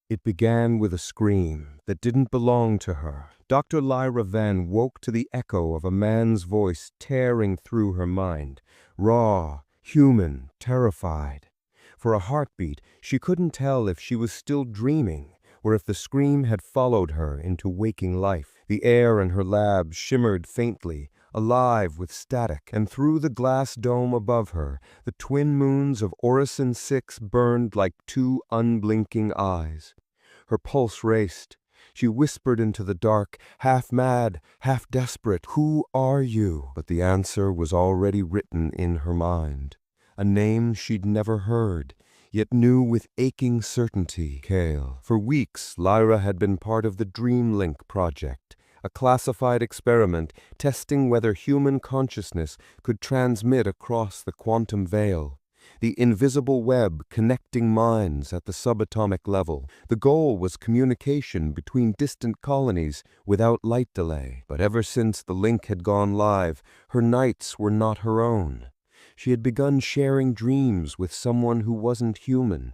It began with a scream that didn't belong to her. Dr. Lyra Venn woke to the echo of a man's voice tearing through her mind, raw, human, terrified. For a heartbeat, she couldn't tell if she was still dreaming or if the scream had followed her into waking life. The air in her lab shimmered faintly, alive with static, and through the glass dome above her, the twin moons of Orison 6 burned like two unblinking eyes. Her pulse raced. She whispered into the dark, half mad, half desperate, "Who are you?" But the answer was already written in her mind. A name she'd never heard, yet knew with aching certainty: Kael. For weeks, Lyra had been part of the DreamLink project, a classified experiment testing whether human consciousness could transmit across the quantum veil, the invisible web connecting minds at the subatomic level. The goal was communication between distant colonies without light delay. But ever since the link had gone live, her nights were not her own. She had begun sharing dreams with someone who wasn't human,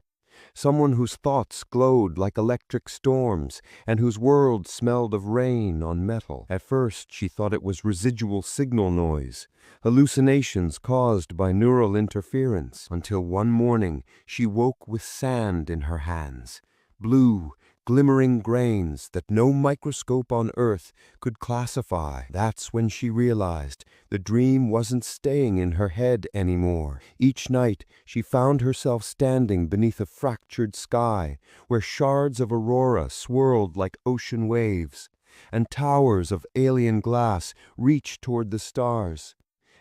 someone whose thoughts glowed like electric storms and whose world smelled of rain on metal. At first, she thought it was residual signal noise, hallucinations caused by neural interference, until one morning she woke with sand in her hands, blue, glimmering grains that no microscope on Earth could classify. That's when she realized the dream wasn't staying in her head anymore. Each night, she found herself standing beneath a fractured sky, where shards of aurora swirled like ocean waves, and towers of alien glass reached toward the stars.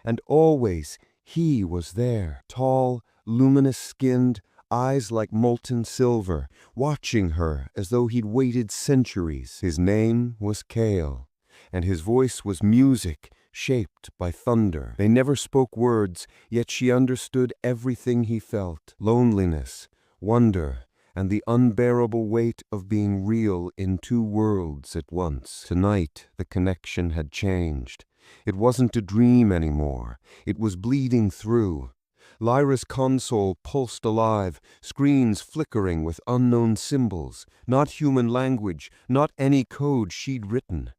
And always he was there, tall, luminous-skinned, eyes like molten silver, watching her as though he'd waited centuries. His name was Kael, and his voice was music shaped by thunder. They never spoke words, yet she understood everything he felt: loneliness, wonder, and the unbearable weight of being real in two worlds at once. Tonight, the connection had changed. It wasn't a dream anymore. It was bleeding through. Lyra's console pulsed alive, screens flickering with unknown symbols, not human language, not any code she'd written.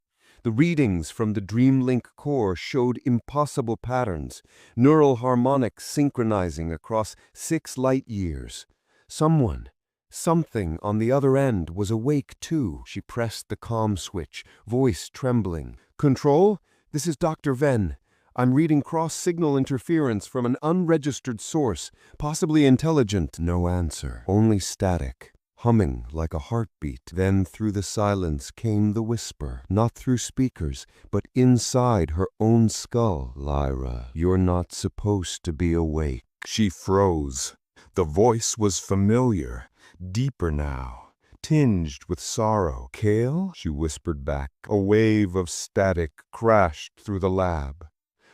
The readings from the DreamLink core showed impossible patterns, neural harmonics synchronizing across 6 light years. Something on the other end was awake too. She pressed the comm switch, voice trembling. "Control? This is Dr. Venn. I'm reading cross-signal interference from an unregistered source, possibly intelligent." No answer, only static, humming like a heartbeat. Then through the silence came the whisper, not through speakers, but inside her own skull. "Lyra, you're not supposed to be awake." She froze. The voice was familiar, deeper now, tinged with sorrow. "Kael?" she whispered back. A wave of static crashed through the lab.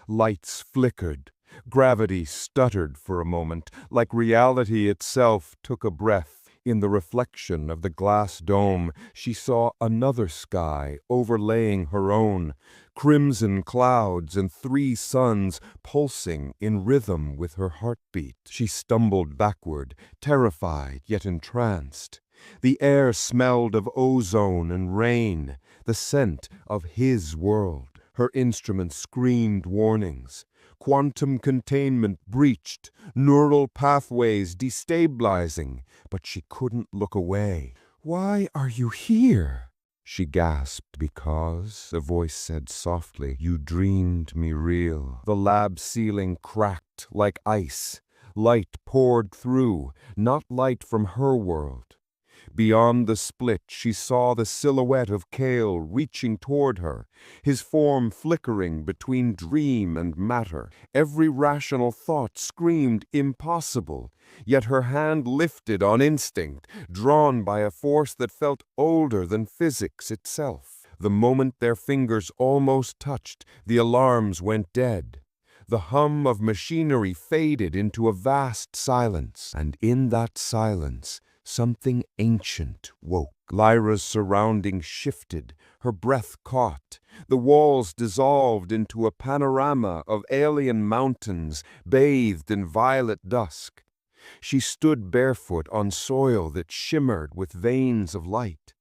Lights flickered. Gravity stuttered for a moment, like reality itself took a breath. In the reflection of the glass dome, she saw another sky overlaying her own, crimson clouds and 3 suns pulsing in rhythm with her heartbeat. She stumbled backward, terrified yet entranced. The air smelled of ozone and rain, the scent of his world. Her instruments screamed warnings. Quantum containment breached, neural pathways destabilizing, but she couldn't look away. "Why are you here?" she gasped. "Because," the voice said softly, "you dreamed me real." The lab ceiling cracked like ice. Light poured through, not light from her world. Beyond the split, she saw the silhouette of Kael reaching toward her, his form flickering between dream and matter. Every rational thought screamed impossible, yet her hand lifted on instinct, drawn by a force that felt older than physics itself. The moment their fingers almost touched, the alarms went dead. The hum of machinery faded into a vast silence, and in that silence, something ancient woke. Lyra's surroundings shifted, her breath caught. The walls dissolved into a panorama of alien mountains bathed in violet dusk. She stood barefoot on soil that shimmered with veins of light.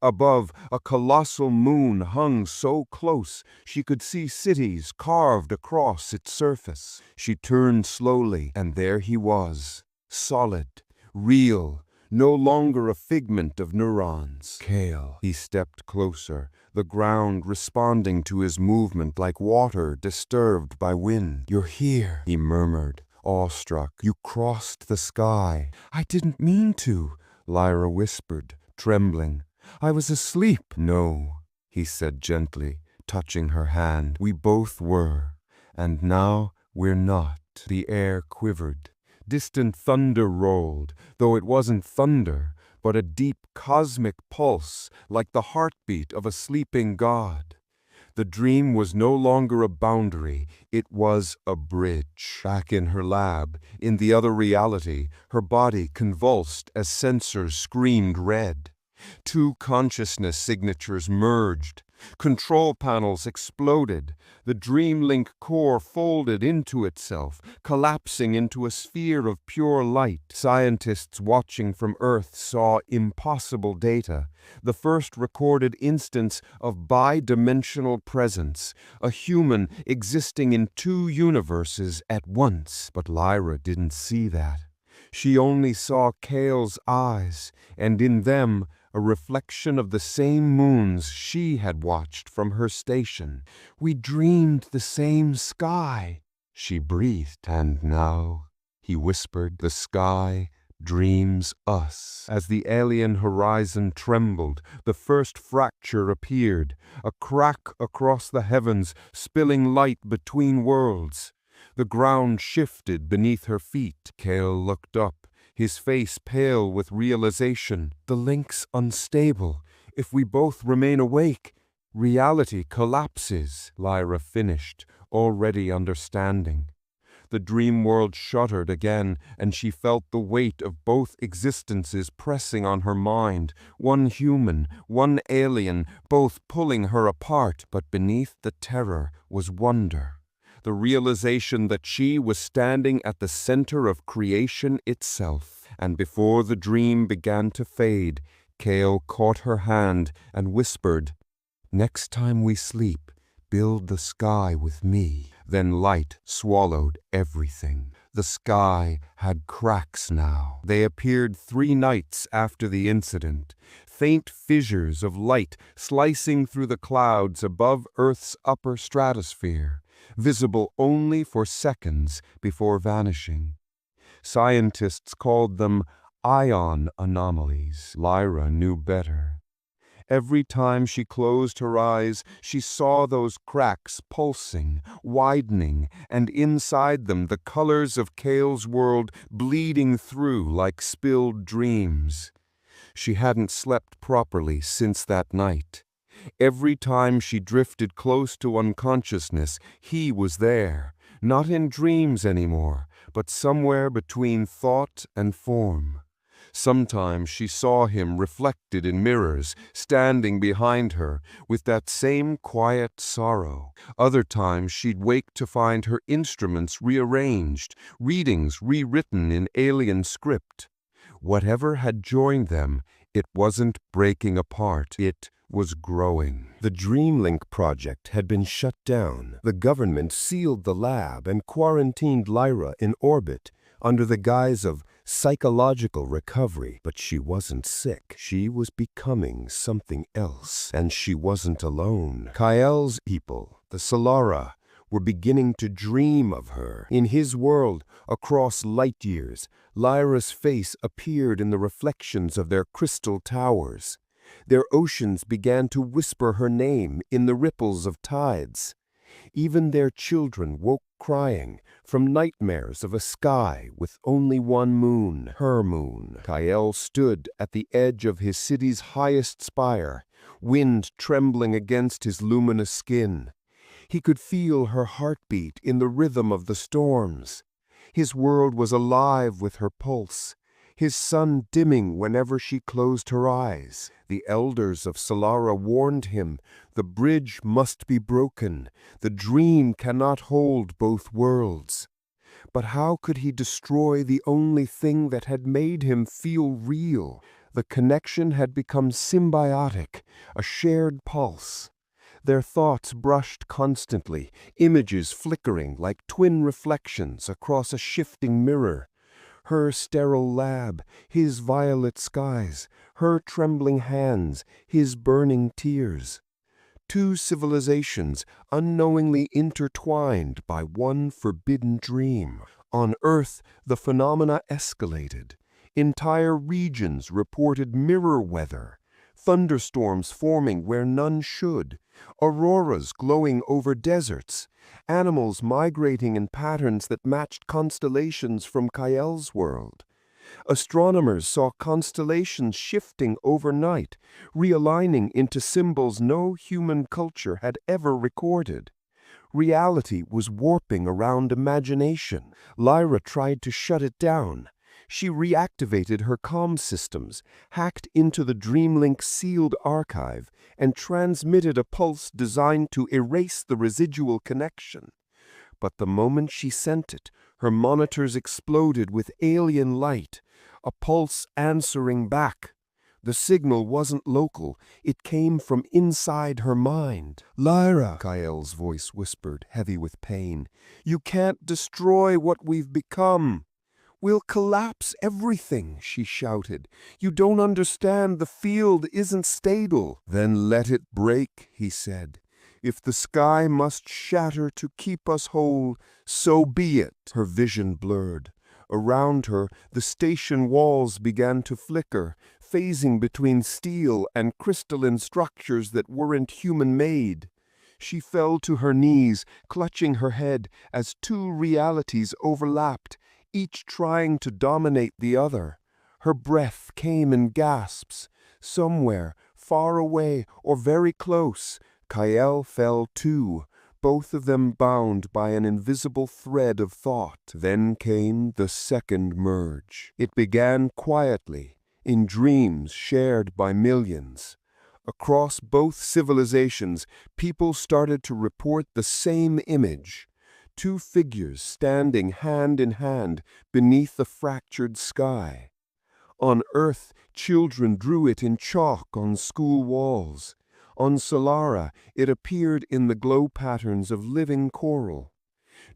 Above, a colossal moon hung so close she could see cities carved across its surface. She turned slowly, and there he was, solid, real, no longer a figment of neurons. Kael. He stepped closer, the ground responding to his movement like water disturbed by wind. "You're here," he murmured, awestruck. "You crossed the sky." "I didn't mean to," Lyra whispered, trembling. "I was asleep." "No," he said gently, touching her hand. "We both were, and now we're not." The air quivered. Distant thunder rolled, though it wasn't thunder, but a deep cosmic pulse like the heartbeat of a sleeping god. The dream was no longer a boundary, it was a bridge. Back in her lab, in the other reality, her body convulsed as sensors screamed red. Two consciousness signatures merged. Control panels exploded. The DreamLink core folded into itself, collapsing into a sphere of pure light. Scientists watching from Earth saw impossible data, the first recorded instance of bi-dimensional presence, a human existing in two universes at once. But Lyra didn't see that. She only saw Kael's eyes, and in them a reflection of the same moons she had watched from her station. "We dreamed the same sky," she breathed. "And now," he whispered, "the sky dreams us." As the alien horizon trembled, the first fracture appeared, a crack across the heavens, spilling light between worlds. The ground shifted beneath her feet. Kael looked up, his face pale with realization. "The link's unstable. If we both remain awake, reality collapses," Lyra finished, already understanding. The dream world shuddered again, and she felt the weight of both existences pressing on her mind, one human, one alien, both pulling her apart. But beneath the terror was wonder. The realization that she was standing at the center of creation itself. And before the dream began to fade, Kael caught her hand and whispered, "Next time we sleep, build the sky with me." Then light swallowed everything. The sky had cracks now. They appeared 3 nights after the incident, faint fissures of light slicing through the clouds above Earth's upper stratosphere, visible only for seconds before vanishing. Scientists called them ion anomalies. Lyra knew better. Every time she closed her eyes, she saw those cracks pulsing, widening, and inside them the colors of Kael's world bleeding through like spilled dreams. She hadn't slept properly since that night. Every time she drifted close to unconsciousness, he was there, not in dreams anymore, but somewhere between thought and form. Sometimes she saw him reflected in mirrors, standing behind her, with that same quiet sorrow. Other times she'd wake to find her instruments rearranged, readings rewritten in alien script. Whatever had joined them, it wasn't breaking apart, it was growing. The DreamLink project had been shut down. The government sealed the lab and quarantined Lyra in orbit under the guise of psychological recovery. But she wasn't sick. She was becoming something else. And she wasn't alone. Kael's people, the Solara, were beginning to dream of her. In his world, across light years, Lyra's face appeared in the reflections of their crystal towers. Their oceans began to whisper her name in the ripples of tides. Even their children woke crying from nightmares of a sky with only one moon, her moon. Kael stood at the edge of his city's highest spire, wind trembling against his luminous skin. He could feel her heartbeat in the rhythm of the storms. His world was alive with her pulse, his sun dimming whenever she closed her eyes. The elders of Solara warned him, the bridge must be broken, the dream cannot hold both worlds. But how could he destroy the only thing that had made him feel real? The connection had become symbiotic, a shared pulse. Their thoughts brushed constantly, images flickering like twin reflections across a shifting mirror. Her sterile lab, his violet skies, her trembling hands, his burning tears. Two civilizations unknowingly intertwined by one forbidden dream. On Earth, the phenomena escalated. Entire regions reported mirror weather, thunderstorms forming where none should, auroras glowing over deserts, animals migrating in patterns that matched constellations from Kael's world. Astronomers saw constellations shifting overnight, realigning into symbols no human culture had ever recorded. Reality was warping around imagination. Lyra tried to shut it down. She reactivated her comm systems, hacked into the DreamLink sealed archive, and transmitted a pulse designed to erase the residual connection. But the moment she sent it, her monitors exploded with alien light, a pulse answering back. The signal wasn't local, it came from inside her mind. "Lyra," Kael's voice whispered, heavy with pain, "you can't destroy what we've become." "We'll collapse everything," she shouted. "You don't understand, the field isn't stable." "Then let it break," he said. "If the sky must shatter to keep us whole, so be it." Her vision blurred. Around her, the station walls began to flicker, phasing between steel and crystalline structures that weren't human-made. She fell to her knees, clutching her head as two realities overlapped, each trying to dominate the other. Her breath came in gasps. Somewhere, far away or very close, Kael fell too, both of them bound by an invisible thread of thought. Then came the second merge. It began quietly, in dreams shared by millions. Across both civilizations, people started to report the same image. Two figures standing hand in hand beneath the fractured sky. On Earth, children drew it in chalk on school walls. On Solara, it appeared in the glow patterns of living coral.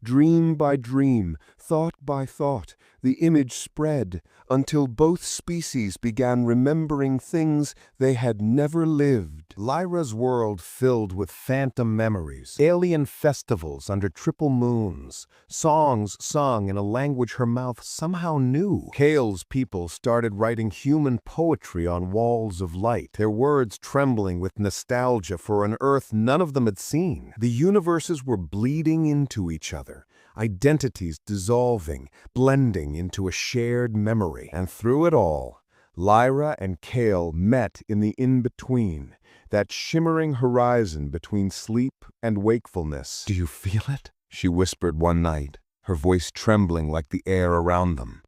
Dream by dream, thought by thought, the image spread until both species began remembering things they had never lived. Lyra's world filled with phantom memories, alien festivals under triple moons, songs sung in a language her mouth somehow knew. Kael's people started writing human poetry on walls of light, their words trembling with nostalgia for an Earth none of them had seen. The universes were bleeding into each other, identities dissolving, blending into a shared memory. And through it all, Lyra and Kael met in the in-between, that shimmering horizon between sleep and wakefulness. "Do you feel it?" she whispered one night, her voice trembling like the air around them.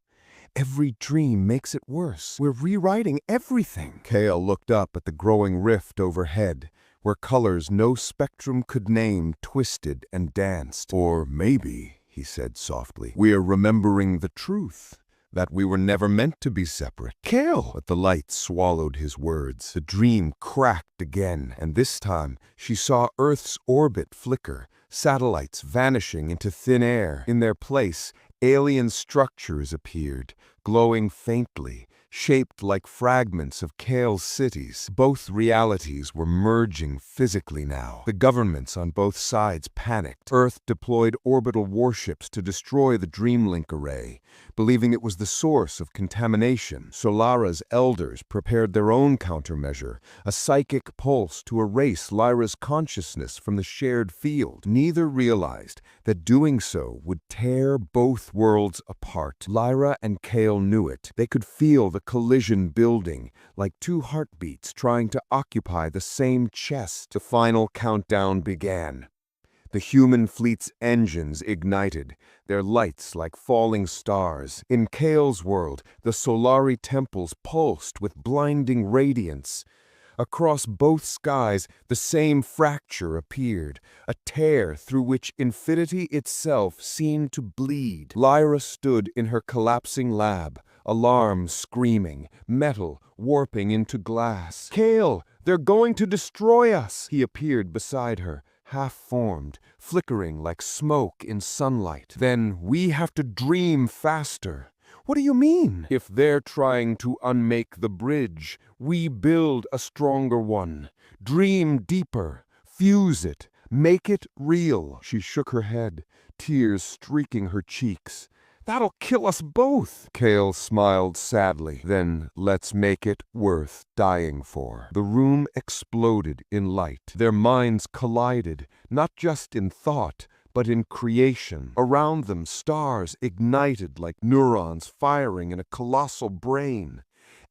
"Every dream makes it worse. We're rewriting everything." Kael looked up at the growing rift overhead, where colors no spectrum could name twisted and danced. "Or maybe," he said softly, "we're remembering the truth, that we were never meant to be separate." "Kael!" But the light swallowed his words. The dream cracked again, and this time she saw Earth's orbit flicker, satellites vanishing into thin air. In their place, alien structures appeared, glowing faintly, shaped like fragments of Kael's cities. Both realities were merging physically now. The governments on both sides panicked. Earth deployed orbital warships to destroy the DreamLink array, believing it was the source of contamination. Solara's elders prepared their own countermeasure, a psychic pulse to erase Lyra's consciousness from the shared field. Neither realized that doing so would tear both worlds apart. Lyra and Kael knew it. They could feel the collision building, like two heartbeats trying to occupy the same chest. The final countdown began. The human fleet's engines ignited, their lights like falling stars. In Kael's world, the Solari temples pulsed with blinding radiance. Across both skies, the same fracture appeared, a tear through which infinity itself seemed to bleed. Lyra stood in her collapsing lab, alarm screaming, metal warping into glass. "Kael, they're going to destroy us!" He appeared beside her, half-formed, flickering like smoke in sunlight. "Then we have to dream faster." "What do you mean?" "If they're trying to unmake the bridge, we build a stronger one. Dream deeper, fuse it, make it real." She shook her head, tears streaking her cheeks. "That'll kill us both." Kael smiled sadly. "Then let's make it worth dying for." The room exploded in light. Their minds collided, not just in thought, but in creation. Around them, stars ignited like neurons firing in a colossal brain.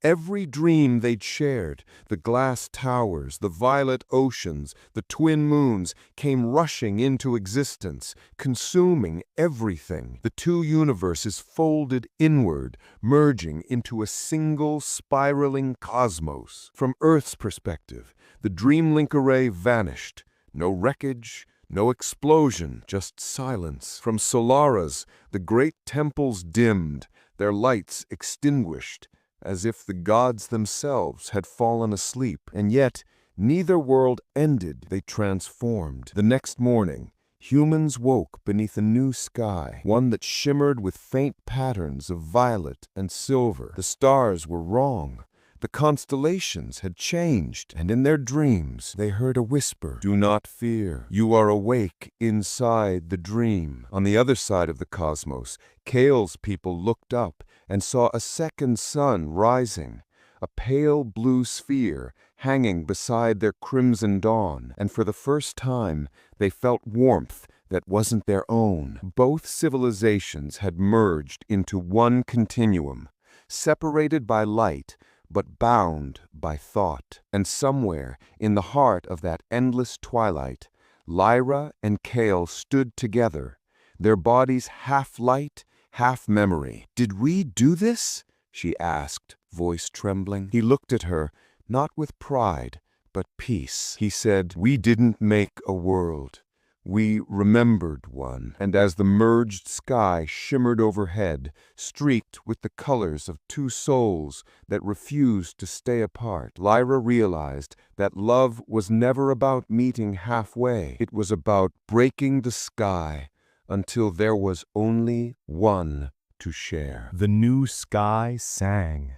Every dream they'd shared, the glass towers, the violet oceans, the twin moons, came rushing into existence, consuming everything. The two universes folded inward, merging into a single spiraling cosmos. From Earth's perspective, the DreamLink array vanished. No wreckage, no explosion, just silence. From Solara's, the great temples dimmed, their lights extinguished, as if the gods themselves had fallen asleep. And yet, neither world ended, they transformed. The next morning, humans woke beneath a new sky, one that shimmered with faint patterns of violet and silver. The stars were wrong. The constellations had changed, and in their dreams they heard a whisper. "Do not fear. You are awake inside the dream." On the other side of the cosmos, Kael's people looked up and saw a second sun rising, a pale blue sphere hanging beside their crimson dawn, and for the first time they felt warmth that wasn't their own. Both civilizations had merged into one continuum, separated by light, but bound by thought. And somewhere in the heart of that endless twilight, Lyra and Kael stood together, their bodies half light, half memory. "Did we do this?" she asked, voice trembling. He looked at her, not with pride, but peace. He said, "We didn't make a world. We remembered one." And as the merged sky shimmered overhead, streaked with the colors of two souls that refused to stay apart, Lyra realized that love was never about meeting halfway. It was about breaking the sky until there was only one to share. The new sky sang.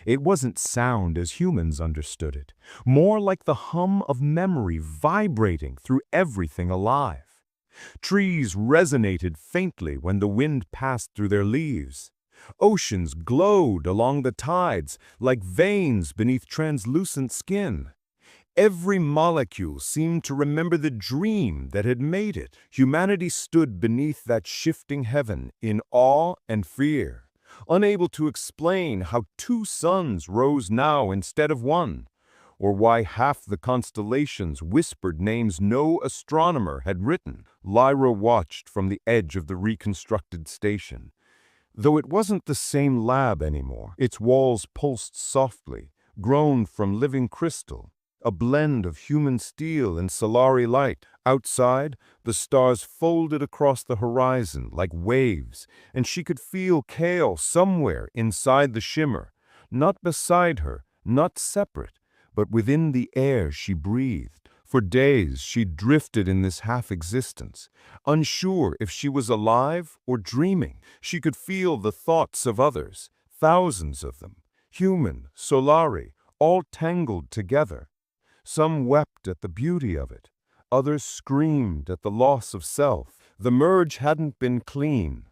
It wasn't sound as humans understood it, more like the hum of memory vibrating through everything alive. Trees resonated faintly when the wind passed through their leaves. Oceans glowed along the tides like veins beneath translucent skin. Every molecule seemed to remember the dream that had made it. Humanity stood beneath that shifting heaven in awe and fear, unable to explain how two suns rose now instead of one, or why half the constellations whispered names no astronomer had written. Lyra watched from the edge of the reconstructed station. Though it wasn't the same lab anymore, its walls pulsed softly, grown from living crystal, a blend of human steel and Solari light. Outside, the stars folded across the horizon like waves, and she could feel Kael somewhere inside the shimmer, not beside her, not separate, but within the air she breathed. For days she drifted in this half-existence, unsure if she was alive or dreaming. She could feel the thoughts of others, thousands of them, human, Solari, all tangled together. Some wept at the beauty of it. Others screamed at the loss of self. The merge hadn't been clean.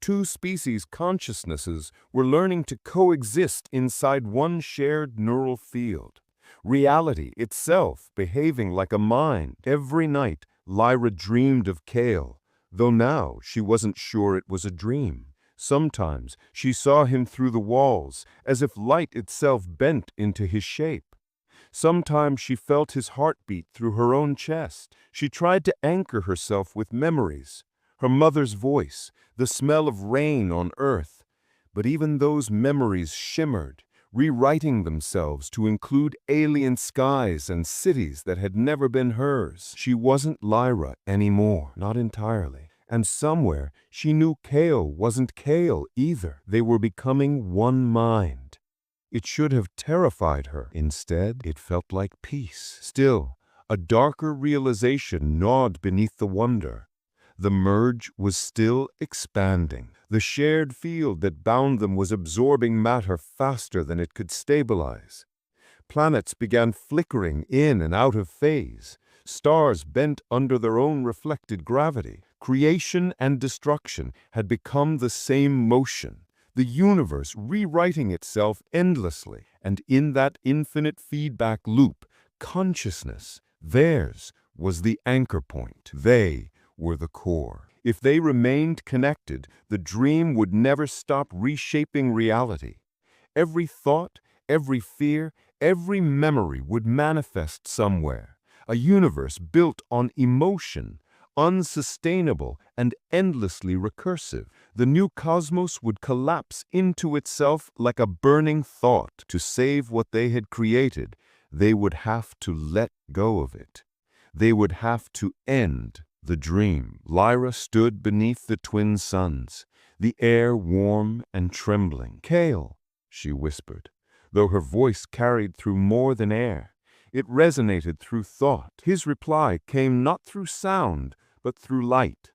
Two species consciousnesses were learning to coexist inside one shared neural field. Reality itself behaving like a mind. Every night, Lyra dreamed of Kael, though now she wasn't sure it was a dream. Sometimes she saw him through the walls, as if light itself bent into his shape. Sometimes she felt his heartbeat through her own chest. She tried to anchor herself with memories, her mother's voice, the smell of rain on earth. But even those memories shimmered, rewriting themselves to include alien skies and cities that had never been hers. She wasn't Lyra anymore, not entirely. And somewhere, she knew Kael wasn't Kael either. They were becoming one mind. It should have terrified her. Instead, it felt like peace. Still, a darker realization gnawed beneath the wonder. The merge was still expanding. The shared field that bound them was absorbing matter faster than it could stabilize. Planets began flickering in and out of phase. Stars bent under their own reflected gravity. Creation and destruction had become the same motion. The universe rewriting itself endlessly. And in that infinite feedback loop, consciousness, theirs, was the anchor point. They were the core. If they remained connected, the dream would never stop reshaping reality. Every thought, every fear, every memory would manifest somewhere. A universe built on emotion, unsustainable and endlessly recursive. The new cosmos would collapse into itself like a burning thought. To save what they had created, they would have to let go of it. They would have to end the dream. Lyra stood beneath the twin suns, the air warm and trembling. "Kael," she whispered, though her voice carried through more than air. It resonated through thought. His reply came not through sound, but through light.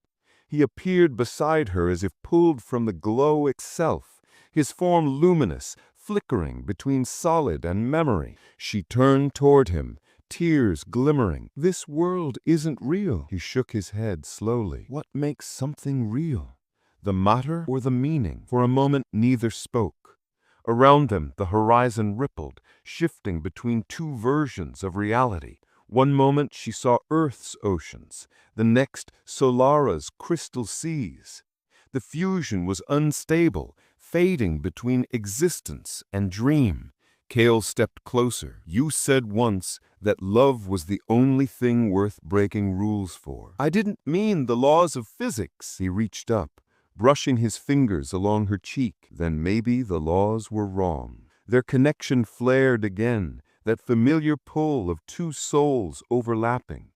He appeared beside her as if pulled from the glow itself, his form luminous, flickering between solid and memory. She turned toward him, tears glimmering. "This world isn't real." He shook his head slowly. "What makes something real? The matter or the meaning?" For a moment, neither spoke. Around them, the horizon rippled, shifting between two versions of reality. One moment she saw Earth's oceans, the next Solara's crystal seas. The fusion was unstable, fading between existence and dream. Kael stepped closer. "You said once that love was the only thing worth breaking rules for." "I didn't mean the laws of physics." He reached up, brushing his fingers along her cheek. Then maybe the laws were wrong. Their connection flared again, that familiar pull of two souls overlapping.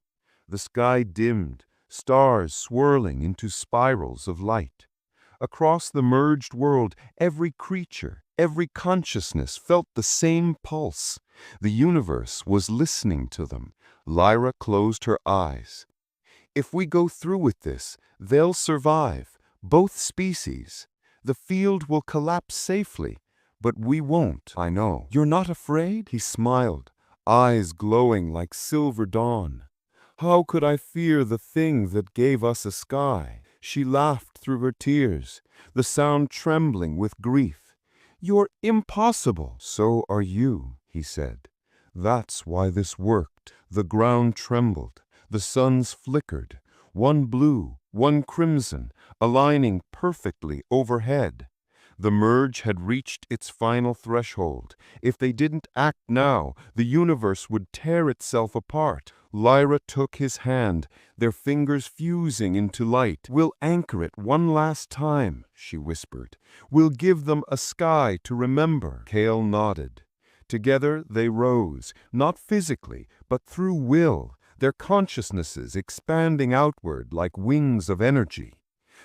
The sky dimmed, stars swirling into spirals of light. Across the merged world, every creature, every consciousness felt the same pulse. The universe was listening to them. Lyra closed her eyes. "If we go through with this, they'll survive, both species. The field will collapse safely, but we won't." "I know." "You're not afraid?" He smiled, eyes glowing like silver dawn. "How could I fear the thing that gave us a sky?" She laughed through her tears, the sound trembling with grief. "You're impossible." "So are you," he said. "That's why this worked." The ground trembled, the suns flickered, one blue, one crimson, aligning perfectly overhead. The merge had reached its final threshold. If they didn't act now, the universe would tear itself apart. Lyra took his hand, their fingers fusing into light. "We'll anchor it one last time," she whispered. "We'll give them a sky to remember." Kael nodded. Together they rose, not physically, but through will, their consciousnesses expanding outward like wings of energy.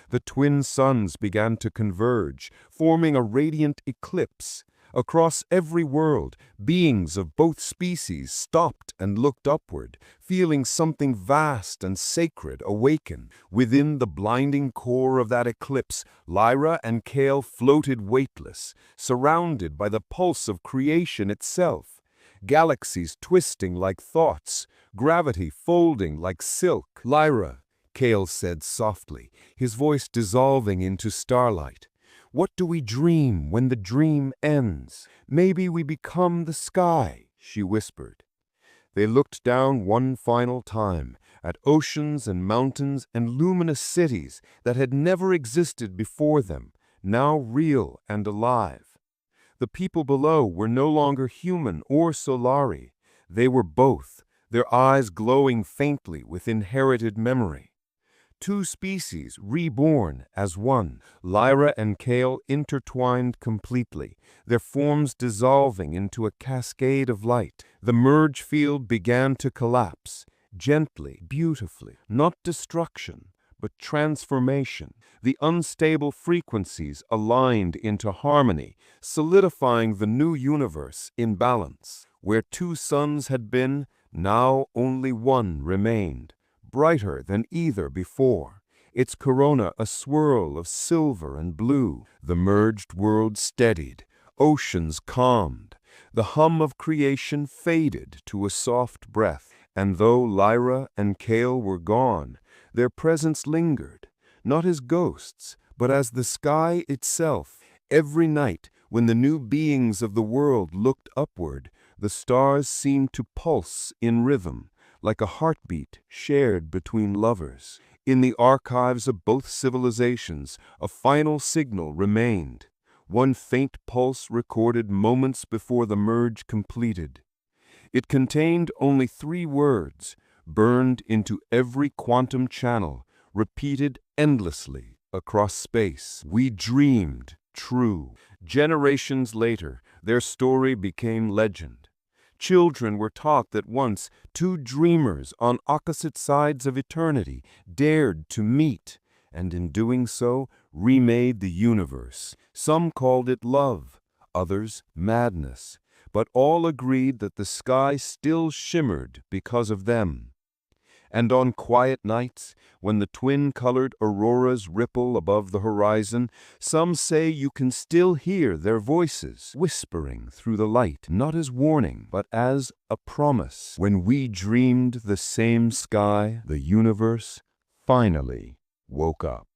The twin suns began to converge, forming a radiant eclipse. Across every world, beings of both species stopped and looked upward, feeling something vast and sacred awaken. Within the blinding core of that eclipse, Lyra and Kael floated weightless, surrounded by the pulse of creation itself. Galaxies twisting like thoughts, gravity folding like silk. "Lyra," Kael said softly, his voice dissolving into starlight. "What do we dream when the dream ends?" "Maybe we become the sky," she whispered. They looked down one final time at oceans and mountains and luminous cities that had never existed before them, now real and alive. The people below were no longer human or Solari. They were both, their eyes glowing faintly with inherited memory. two species reborn as one. Lyra and Kael intertwined completely, their forms dissolving into a cascade of light. The merge field began to collapse, gently, beautifully. Not destruction, but transformation. The unstable frequencies aligned into harmony, solidifying the new universe in balance. Where two suns had been, now only one remained, brighter than either before, its corona a swirl of silver and blue. The merged world steadied, oceans calmed, the hum of creation faded to a soft breath. And though Lyra and Kael were gone, their presence lingered, not as ghosts, but as the sky itself. Every night, when the new beings of the world looked upward, the stars seemed to pulse in rhythm, like a heartbeat shared between lovers. In the archives of both civilizations, a final signal remained, one faint pulse recorded moments before the merge completed. It contained only 3 words, burned into every quantum channel, repeated endlessly across space. We dreamed true. Generations later, their story became legend. Children were taught that once 2 dreamers on opposite sides of eternity dared to meet, and in doing so, remade the universe. Some called it love, others madness, but all agreed that the sky still shimmered because of them. And on quiet nights, when the twin-colored auroras ripple above the horizon, some say you can still hear their voices whispering through the light, not as warning, but as a promise. When we dreamed the same sky, the universe finally woke up.